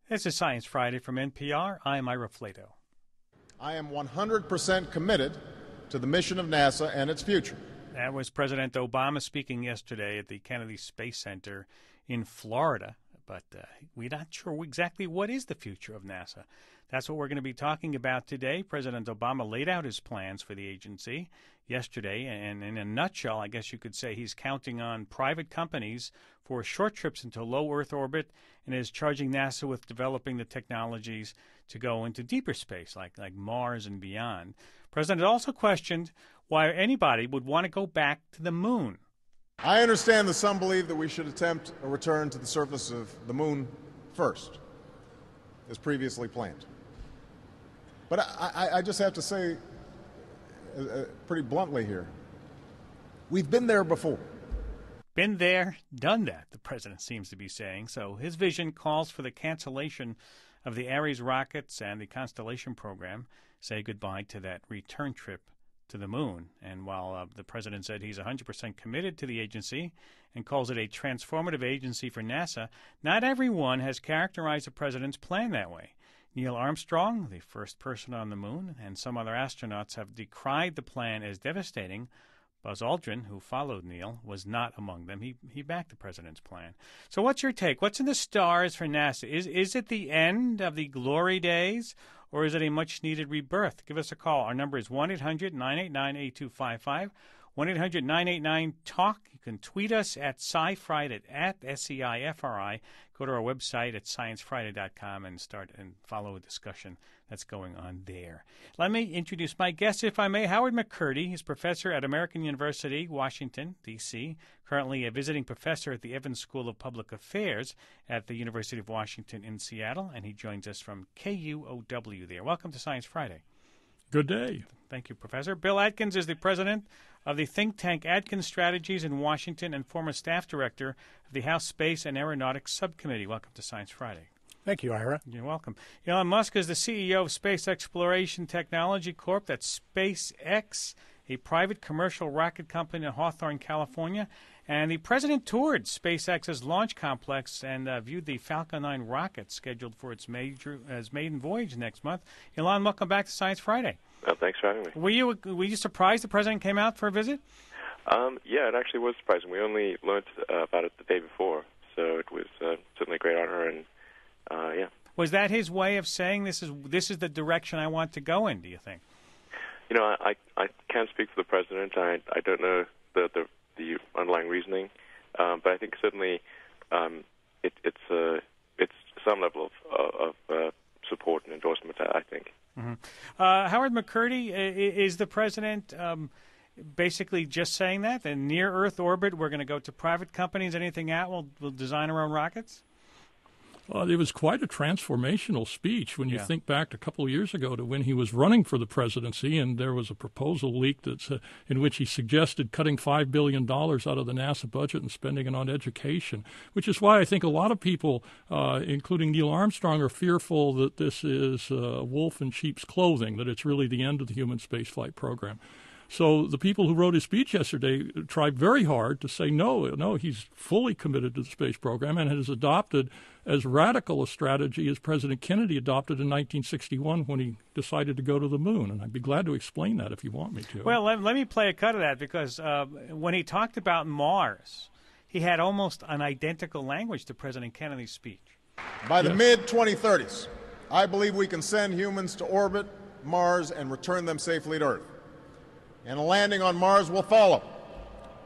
This is Science Friday from NPR. I'm Ira Flato. I am 100% committed to the mission of NASA and its future. That was President Obama speaking yesterday at the Kennedy Space Center in Florida. But we're not sure exactly what is the future of NASA. That's what we're going to be talking about today. President Obama laid out his plans for the agency yesterday, and in a nutshell, I guess you could say he's counting on private companies for short trips into low Earth orbit and is charging NASA with developing the technologies to go into deeper space, like Mars and beyond. The President also questioned why anybody would want to go back to the moon. I understand that some believe that we should attempt a return to the surface of the moon first, as previously planned. But I just have to say, pretty bluntly here, we've been there before. Been there, done that, the president seems to be saying. So his vision calls for the cancellation of the Ares rockets and the Constellation program, say goodbye to that return trip to the moon. And while the president said he's 100% committed to the agency and calls it a transformative agency for NASA, not everyone has characterized the president's plan that way. Neil Armstrong, the first person on the moon, and some other astronauts have decried the plan as devastating. Buzz Aldrin, who followed Neil, was not among them. He backed the president's plan. So what's your take? What's in the stars for NASA? Is it the end of the glory days, or is it a much-needed rebirth? Give us a call. Our number is 1-800-989-8255, 1-800-989-TALK. You can tweet us at SciFri, at SCIFRI. Go to our website at sciencefriday.com and start and follow a discussion that's going on there. Let me introduce my guest, if I may, Howard McCurdy. He's professor at American University, Washington, D.C., currently a visiting professor at the Evans School of Public Affairs at the University of Washington in Seattle, and he joins us from KUOW there. Welcome to Science Friday. Good day. Thank you, Professor. Bill Atkins is the president of the think tank Atkins Strategies in Washington and former staff director of the House Space and Aeronautics Subcommittee. Welcome to Science Friday. Thank you, Ira. You're welcome. Elon Musk is the CEO of Space Exploration Technology Corp. That's SpaceX, a private commercial rocket company in Hawthorne, California. And the president toured SpaceX's launch complex and viewed the Falcon 9 rocket scheduled for its maiden voyage next month. Elon, welcome back to Science Friday. Well, thanks for having me. Were you surprised the president came out for a visit? Yeah, it actually was surprising. We only learned about it the day before, so it was certainly a great honor. And yeah. Was that his way of saying this is the direction I want to go in? Do you think? You know, I can't speak for the president. I don't know the underlying reasoning, but I think certainly it's some level of support and endorsement. I think. Mm-hmm. Howard McCurdy, is the president basically just saying that in near Earth orbit we're going to go to private companies? Anything out, we'll design our own rockets? It was quite a transformational speech when you think back a couple of years ago to when he was running for the presidency, and there was a proposal leaked in which he suggested cutting $5 billion out of the NASA budget and spending it on education, which is why I think a lot of people, including Neil Armstrong, are fearful that this is wolf in sheep's clothing, that it's really the end of the human spaceflight program. So the people who wrote his speech yesterday tried very hard to say no, he's fully committed to the space program and has adopted as radical a strategy as President Kennedy adopted in 1961 when he decided to go to the moon. And I'd be glad to explain that if you want me to. Well, let me play a cut of that because when he talked about Mars, he had almost an identical language to President Kennedy's speech. By the mid-2030s, I believe we can send humans to orbit Mars and return them safely to Earth. And a landing on Mars will follow.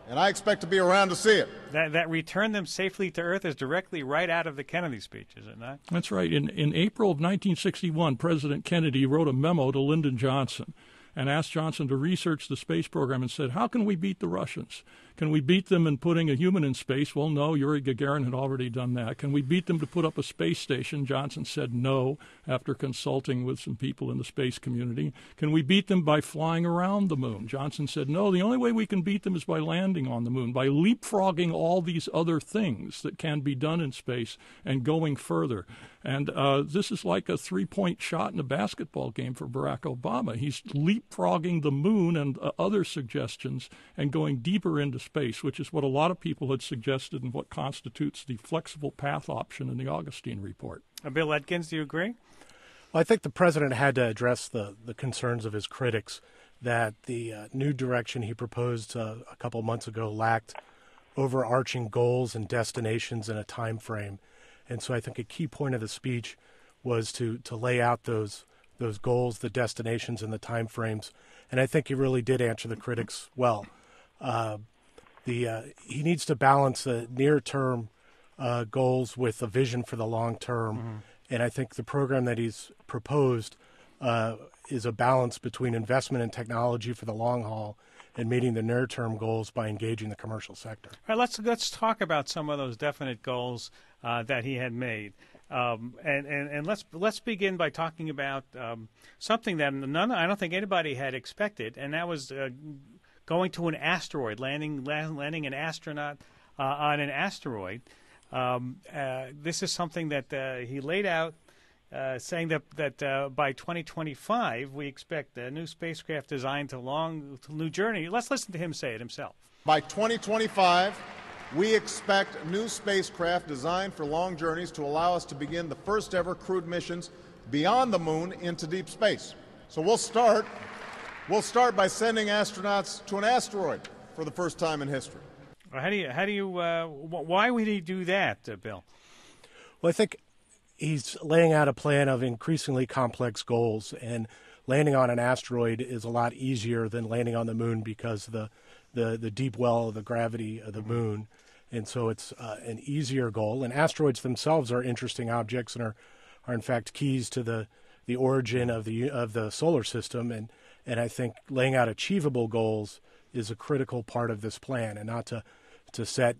And I expect to be around to see it. That return them safely to Earth is directly right out of the Kennedy speech, is it not? That's right. In April of 1961, President Kennedy wrote a memo to Lyndon Johnson and asked Johnson to research the space program and said, how can we beat the Russians? Can we beat them in putting a human in space? Well, no, Yuri Gagarin had already done that. Can we beat them to put up a space station? Johnson said no after consulting with some people in the space community. Can we beat them by flying around the moon? Johnson said no, the only way we can beat them is by landing on the moon, by leapfrogging all these other things that can be done in space and going further. And this is like a three-point shot in a basketball game for Barack Obama. He's leapfrogging the moon and other suggestions and going deeper into space, which is what a lot of people had suggested and what constitutes the flexible path option in the Augustine report. Bill Atkins, do you agree? Well, I think the president had to address the concerns of his critics that the new direction he proposed a couple months ago lacked overarching goals and destinations and a time frame. And so I think a key point of the speech was to lay out those goals, the destinations, and the time frames. And I think he really did answer the critics well. He needs to balance the near-term goals with a vision for the long term. Mm-hmm. And I think the program that he's proposed is a balance between investment in technology for the long haul and meeting the near-term goals by engaging the commercial sector. All right, let's talk about some of those definite goals that he had made, and let's begin by talking about something that I don't think anybody had expected, and that was going to an asteroid, landing an astronaut on an asteroid. This is something that he laid out, saying that by 2025 we expect a new spacecraft designed to new journey. Let's listen to him say it himself. By 2025, we expect new spacecraft designed for long journeys to allow us to begin the first ever crewed missions beyond the moon into deep space. So we'll start by sending astronauts to an asteroid for the first time in history. Why would he do that, Bill? Well, I think he's laying out a plan of increasingly complex goals, and landing on an asteroid is a lot easier than landing on the moon because the deep well of the gravity of the moon, and so it's an easier goal. And asteroids themselves are interesting objects and are in fact keys to the origin of the solar system, and I think laying out achievable goals is a critical part of this plan, and not to set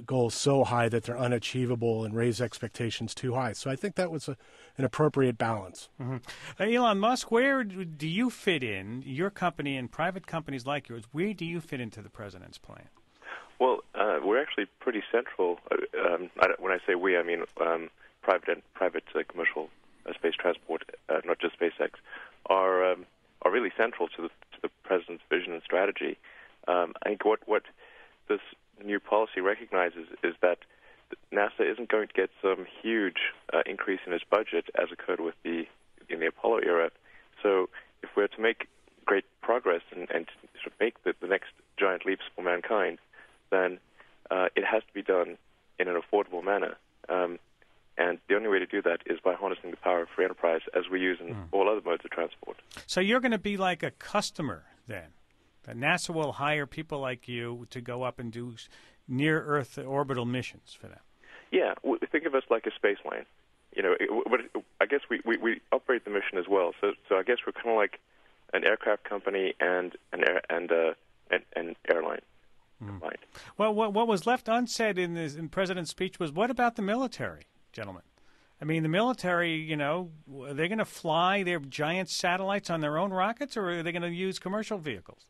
goals so high that they're unachievable and raise expectations too high. So I think that was an appropriate balance. Mm-hmm. Elon Musk, where do you fit in, your company and private companies like yours, where do you fit into the president's plan? Well, we're actually pretty central. When I say we, I mean private commercial space transport, not just SpaceX, are really central to the president's vision and strategy. I think what this new policy recognizes is that NASA isn't going to get some huge increase in its budget as occurred in the Apollo era. So if we're to make great progress and sort of make the next giant leaps for mankind, then it has to be done in an affordable manner. And the only way to do that is by harnessing the power of free enterprise, as we use in all other modes of transport. So you're going to be like a customer then? That NASA will hire people like you to go up and do near-Earth orbital missions for them? Yeah, think of us like a space lane. But I guess we operate the mission as well. So I guess we're kind of like an aircraft company and an airline. Combined. Well, what was left unsaid in the president's speech was, what about the military, gentlemen? I mean, the military, are they going to fly their giant satellites on their own rockets, or are they going to use commercial vehicles?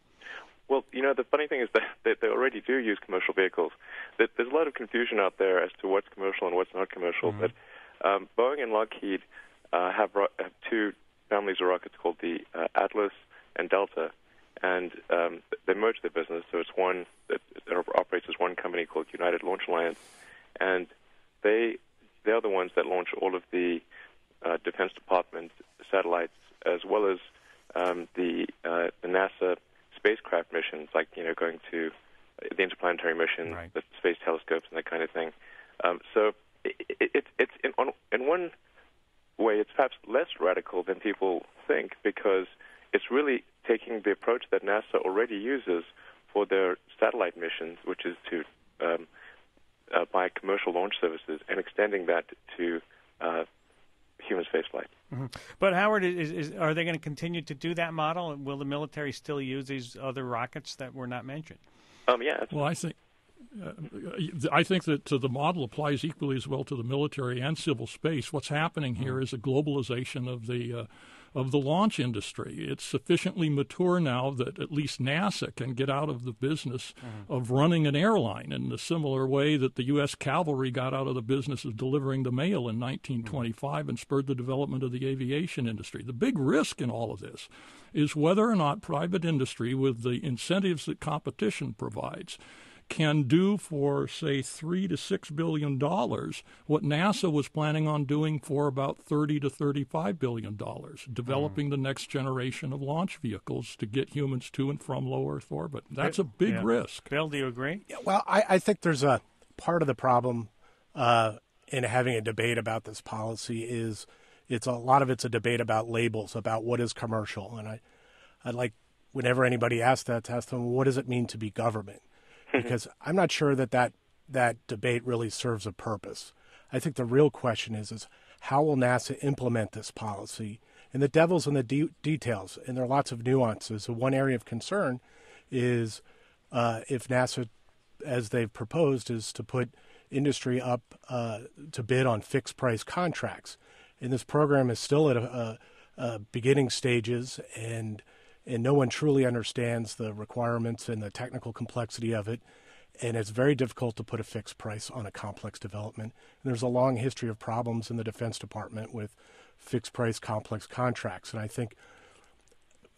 Well, the funny thing is that they already do use commercial vehicles. There's a lot of confusion out there as to what's commercial and what's not commercial. Mm-hmm. But Boeing and Lockheed have two families of rockets called the Atlas and Delta, and they merged their business. So it's one that operates as one company called United Launch Alliance, and they're the ones that launch all of the Defense Department satellites, as well as the NASA spacecraft missions, like going to the interplanetary mission, right, the space telescopes, and that kind of thing. So it's in one way, it's perhaps less radical than people think, because it's really taking the approach that NASA already uses for their satellite missions, which is to buy commercial launch services, and extending that to human spaceflight. Mm-hmm. But Howard, are they going to continue to do that model? Will the military still use these other rockets that were not mentioned? Yeah. Well, I think that the model applies equally as well to the military and civil space. What's happening here is a globalization of of the launch industry. It's sufficiently mature now that at least NASA can get out of the business of running an airline in the similar way that the U.S. cavalry got out of the business of delivering the mail in 1925 and spurred the development of the aviation industry. The big risk in all of this is whether or not private industry, with the incentives that competition provides, can do for, say, $3 to $6 billion what NASA was planning on doing for about $30 to $35 billion, developing the next generation of launch vehicles to get humans to and from low Earth orbit. That's a big risk. Bill, do you agree? Yeah, well, I think there's a part of the problem in having a debate about this policy is it's a lot of it's a debate about labels, about what is commercial. And I'd like, whenever anybody asks that, to ask them, what does it mean to be government? Because I'm not sure that debate really serves a purpose. I think the real question is how will NASA implement this policy? And the devil's in the details, and there are lots of nuances. So one area of concern is if NASA, as they've proposed, is to put industry up to bid on fixed price contracts. And this program is still at beginning stages, and no one truly understands the requirements and the technical complexity of it. And it's very difficult to put a fixed price on a complex development. And there's a long history of problems in the Defense Department with fixed price complex contracts. And I think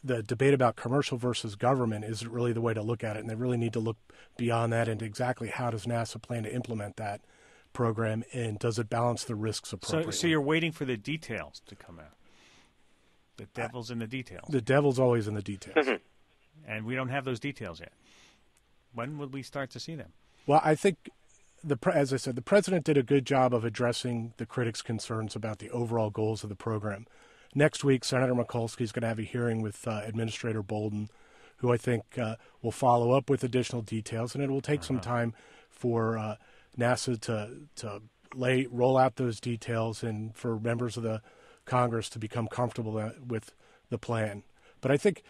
the debate about commercial versus government isn't really the way to look at it. And they really need to look beyond that into exactly how does NASA plan to implement that program, and does it balance the risks appropriately? So you're waiting for the details to come out. The devil's in the details. The devil's always in the details. And we don't have those details yet. When will we start to see them? Well, I think, as I said, the president did a good job of addressing the critics' concerns about the overall goals of the program. Next week, Senator Mikulski is going to have a hearing with Administrator Bolden, who I think will follow up with additional details, and it will take some time for NASA to roll out those details and for members of the Congress to become comfortable with the plan. But I think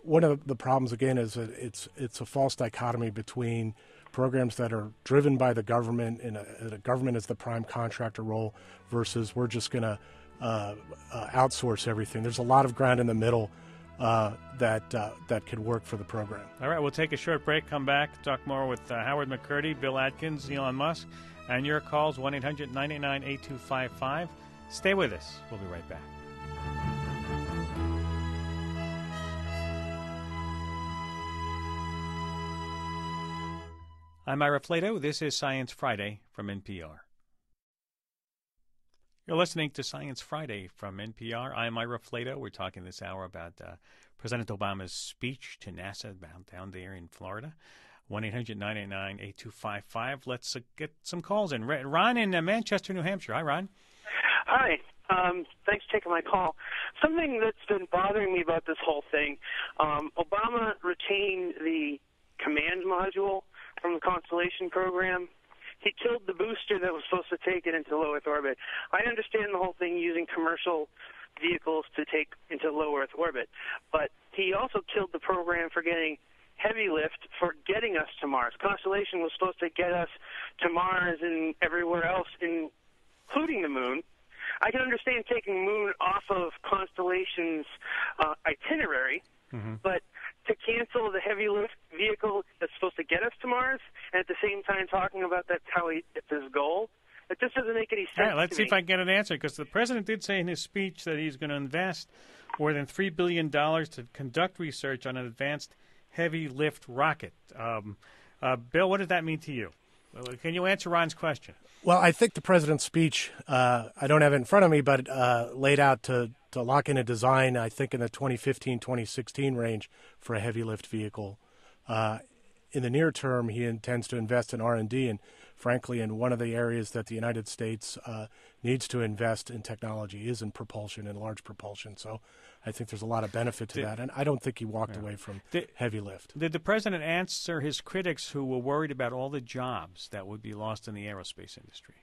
one of the problems, again, is that it's a false dichotomy between programs that are driven by the government and the government is the prime contractor role versus we're just going to outsource everything. There's a lot of ground in the middle that could work for the program. All right, we'll take a short break, come back, talk more with Howard McCurdy, Bill Atkins, Elon Musk, and your calls, 1-800-989-8255. Stay with us. We'll be right back. I'm Ira Flato. This is Science Friday from NPR. You're listening to Science Friday from NPR. I'm Ira Flato. We're talking this hour about President Obama's speech to NASA down there in Florida. 1-800-989-8255. Let's get some calls in. Ron in Manchester, New Hampshire. Hi, Ron. Hi. Thanks for taking my call. Something that's been bothering me about this whole thing, Obama retained the command module from the Constellation program. He killed the booster that was supposed to take it into low Earth orbit. I understand the whole thing using commercial vehicles to take into low Earth orbit, but he also killed the program for getting heavy lift for getting us to Mars. Constellation was supposed to get us to Mars and everywhere else, including the moon. I can understand taking Moon off of Constellation's itinerary, but to cancel the heavy lift vehicle that's supposed to get us to Mars, and at the same time talking about that's how it's his goal, it just doesn't make any sense. Let's see if I can get an answer, because the president did say in his speech that he's going to invest more than $3 billion to conduct research on an advanced heavy lift rocket. Bill, what does that mean to you? Can you answer Ron's question? Well, I think the president's speech, I don't have it in front of me, but laid out to lock in a design, I think, in the 2015-2016 range for a heavy lift vehicle. In the near term, he intends to invest in R&D, and frankly, in one of the areas that the United States needs to invest in technology is in propulsion and large propulsion. So I think there's a lot of benefit to that, and I don't think he walked away from heavy lift. Did the president answer his critics who were worried about all the jobs that would be lost in the aerospace industry?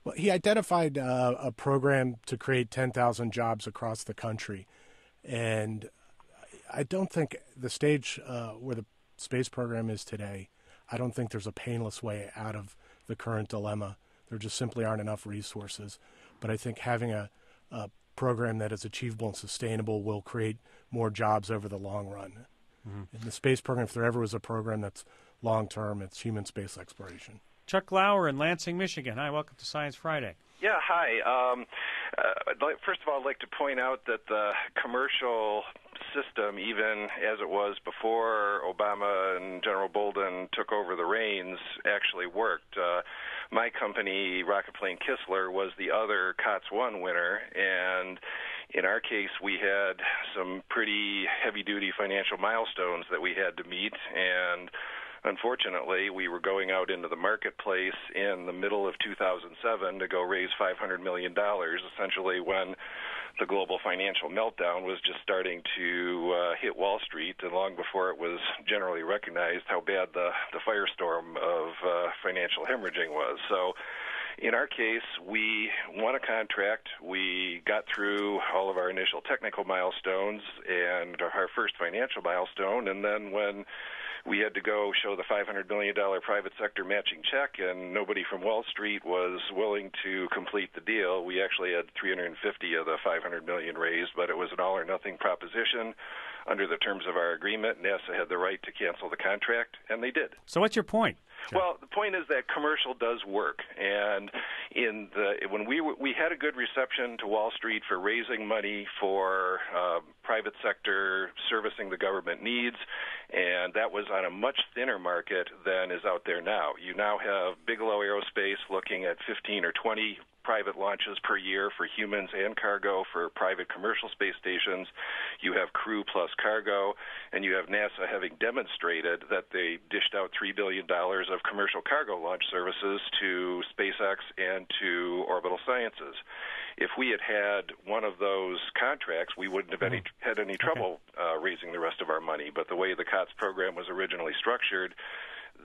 Well, he identified a program to create 10,000 jobs across the country, and I don't think the stage where the space program is today, I don't think there's a painless way out of the current dilemma. There just simply aren't enough resources. But I think having a program that is achievable and sustainable will create more jobs over the long run. In the space program, if there ever was a program that's long-term, it's human space exploration. Chuck Lauer in Lansing, Michigan. Hi, welcome to Science Friday. Yeah, hi. First of all, I'd like to point out that the commercial system, even as it was before Obama and General Bolden took over the reins, actually worked. My company, Rocket Plane Kistler, was the other COTS 1 winner, and in our case, we had some pretty heavy-duty financial milestones that we had to meet, and unfortunately, we were going out into the marketplace in the middle of 2007 to go raise $500 million, essentially when the global financial meltdown was just starting to hit Wall Street, and long before it was generally recognized how bad the firestorm of financial hemorrhaging was. So in our case, we won a contract. We got through all of our initial technical milestones and our first financial milestone, and then when we had to go show the $500 million private sector matching check, and nobody from Wall Street was willing to complete the deal. We actually had 350 of the $500 million raised, but it was an all-or-nothing proposition. Under the terms of our agreement, NASA had the right to cancel the contract, and they did. So what's your point? Well, the point is that commercial does work, and when we had a good reception to Wall Street for raising money for private sector servicing the government needs, and that was on a much thinner market than is out there now. You now have Bigelow Aerospace looking at 15 or 20 private launches per year for humans and cargo for private commercial space stations. You have crew plus cargo, and you have NASA having demonstrated that they dished out $3 billion of commercial cargo launch services to SpaceX and to Orbital Sciences. If we had had one of those contracts, we wouldn't have had any trouble raising the rest of our money. But the way the COTS program was originally structured,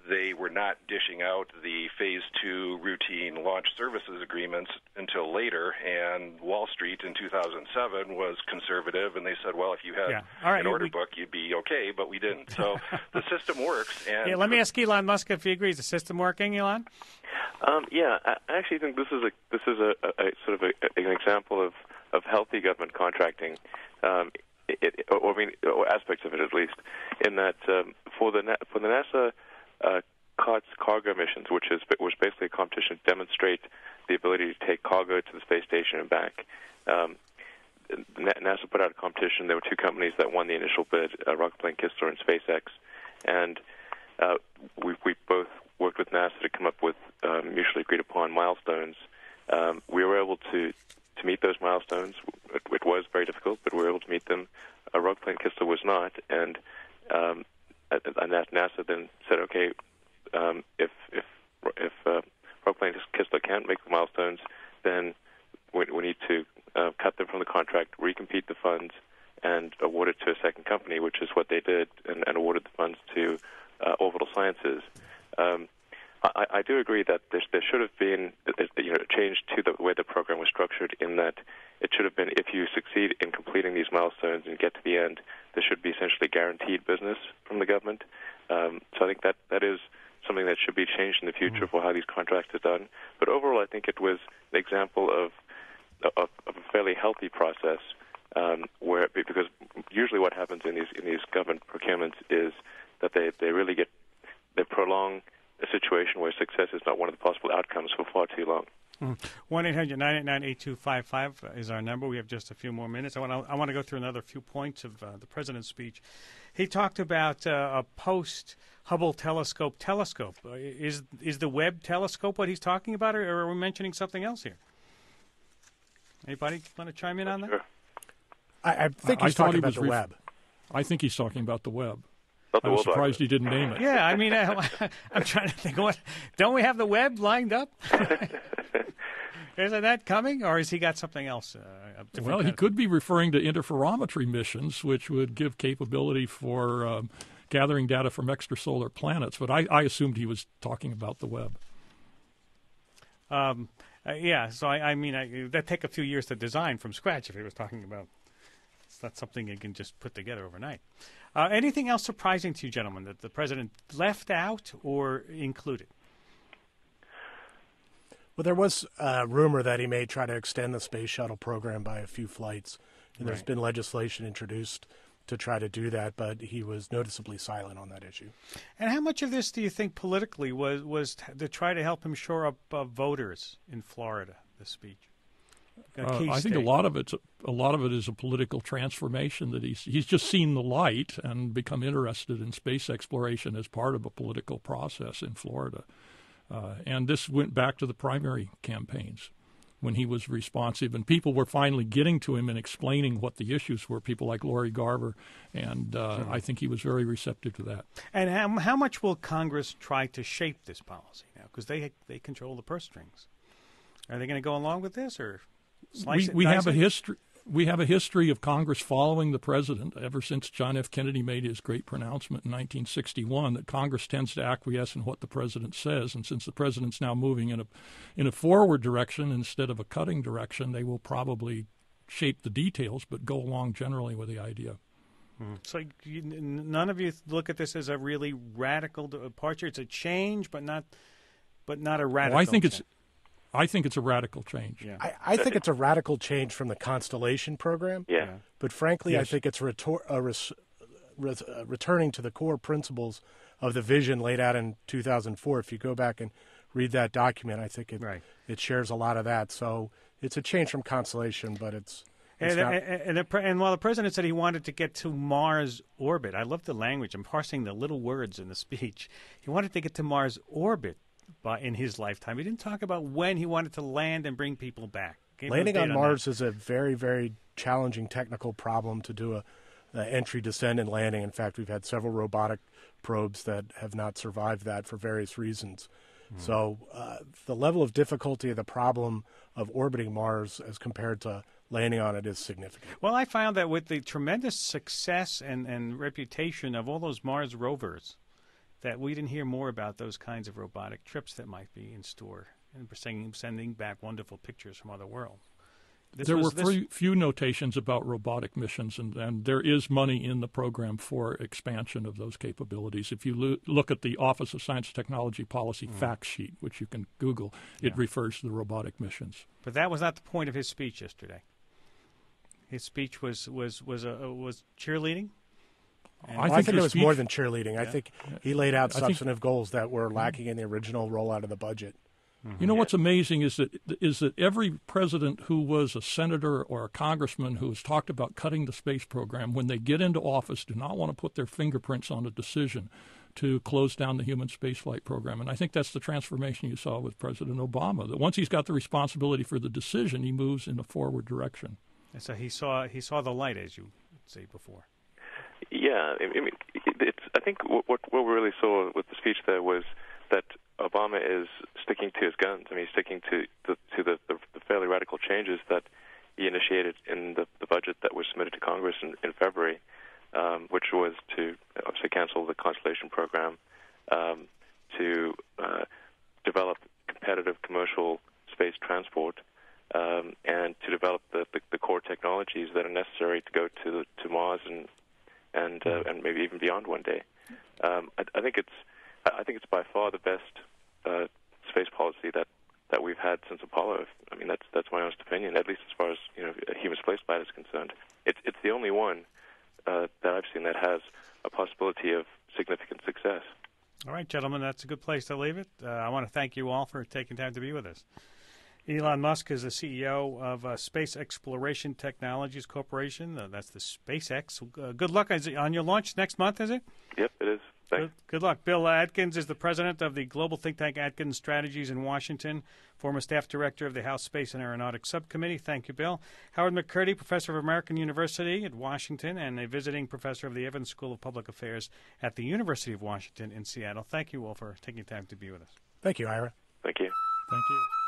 they were not dishing out the Phase 2 routine launch services agreements until later, and Wall Street in 2007 was conservative, and they said, well, if you had an order book, you'd be okay, but we didn't. So the system works. And let me ask Elon Musk if he agrees. Is the system working, Elon? I actually think this is a sort of an example of healthy government contracting. Or aspects of it, at least, in that for the NASA COTS cargo missions, which was basically a competition to demonstrate the ability to take cargo to the space station and back. NASA put out a competition. There were two companies that won the initial bid, Rocket Plane Kistler and SpaceX, and we both worked with NASA to come up with mutually agreed upon milestones. We were able to meet those milestones. It was very difficult, but we were able to meet them. Rocket Plane Kistler was not, and NASA then said, okay, if Rocket Plane Kistler can't make the milestones, then we need to cut them from the contract, recompete the funds, and award it to a second company, which is what they did, and awarded the funds to Orbital Sciences. I do agree that there should have been a change to the way the program was structured, in that it should have been, if you succeed in completing these milestones and get to the end, there should be essentially guaranteed business from the government. So I think that is something that should be changed in the future for how these contracts are done. But overall, I think it was an example of a fairly healthy process, because usually what happens in these government procurements is that they prolong a situation where success is not one of the possible outcomes for far too long. 1-800-989-8255 is our number. We have just a few more minutes. I want to go through another few points of the president's speech. He talked about a post-Hubble telescope. Is the Webb telescope what he's talking about, or are we mentioning something else here? Anybody want to chime in on that? Sure. I think he's talking about the Webb. I think he's talking about the Webb. I was surprised he didn't name it. Yeah, I mean, I'm trying to think. Don't we have the Webb lined up? Isn't that coming, or has he got something else? Well, he could be referring to interferometry missions, which would give capability for gathering data from extrasolar planets. But I assumed he was talking about the Webb. So I mean, that'd take a few years to design from scratch if he was talking about. It's not something you can just put together overnight. Anything else surprising to you, gentlemen, that the president left out or included? Well, there was a rumor that he may try to extend the space shuttle program by a few flights, and there's been legislation introduced to try to do that, but he was noticeably silent on that issue. And how much of this do you think politically was to try to help him shore up voters in Florida? This speech. I think a lot of it is a political transformation that he's just seen the light and become interested in space exploration as part of a political process in Florida. And this went back to the primary campaigns when he was responsive, and people were finally getting to him and explaining what the issues were, people like Lori Garver, and I think he was very receptive to that. And how much will Congress try to shape this policy now? Because they control the purse strings. Are they going to go along with this, or slice it? We have a history. We have a history of Congress following the president ever since John F. Kennedy made his great pronouncement in 1961 that Congress tends to acquiesce in what the president says. And since the president's now moving in a forward direction instead of a cutting direction, they will probably shape the details but go along generally with the idea. So none of you look at this as a really radical departure. It's a change, but not a radical. Well, I think it's a radical change. Yeah. I think it's a radical change from the Constellation program. Yeah. But frankly, I think it's returning to the core principles of the vision laid out in 2004. If you go back and read that document, I think it shares a lot of that. So it's a change from Constellation, but it's not. And while the president said he wanted to get to Mars orbit, I love the language. I'm parsing the little words in the speech. He wanted to get to Mars orbit in his lifetime. He didn't talk about when he wanted to land and bring people back. Landing on Mars is a very, very challenging technical problem to do a entry, descent, and landing. In fact, we've had several robotic probes that have not survived that for various reasons. So the level of difficulty of the problem of orbiting Mars as compared to landing on it is significant. Well, I found that with the tremendous success and reputation of all those Mars rovers, that we didn't hear more about those kinds of robotic trips that might be in store and sending back wonderful pictures from other worlds. There were few notations about robotic missions, and there is money in the program for expansion of those capabilities. If you look at the Office of Science and Technology Policy fact sheet, which you can Google, it refers to the robotic missions. But that was not the point of his speech yesterday. His speech was cheerleading. I think it was more than cheerleading. I think he laid out substantive goals that were lacking in the original rollout of the budget. You know what's amazing is that every president who was a senator or a congressman who has talked about cutting the space program, when they get into office, do not want to put their fingerprints on a decision to close down the human spaceflight program. And I think that's the transformation you saw with President Obama, that once he's got the responsibility for the decision, he moves in a forward direction. And so he saw the light, as you say before. Yeah, I mean, I think what we really saw with the speech there was that Obama is sticking to his guns. I mean, he's sticking to the fairly radical changes that he initiated in the budget that was submitted to Congress in February, which was to obviously cancel the Constellation program, to develop competitive commercial space transport, and to develop the core technologies that are necessary to go to Mars and maybe even beyond one day. I think it's by far the best space policy that we've had since Apollo. I mean, that's my honest opinion, at least as far as human spaceflight is concerned. It's the only one that I've seen that has a possibility of significant success. All right, gentlemen, that's a good place to leave it. I want to thank you all for taking time to be with us. Elon Musk is the CEO of Space Exploration Technologies Corporation. That's the SpaceX. Good luck on your launch next month, is it? Yep, it is. Thanks. Good luck. Bill Atkins is the president of the global think tank Atkins Strategies in Washington, former staff director of the House Space and Aeronautics Subcommittee. Thank you, Bill. Howard McCurdy, professor of American University at Washington and a visiting professor of the Evans School of Public Affairs at the University of Washington in Seattle. Thank you all for taking time to be with us. Thank you, Ira. Thank you. Thank you.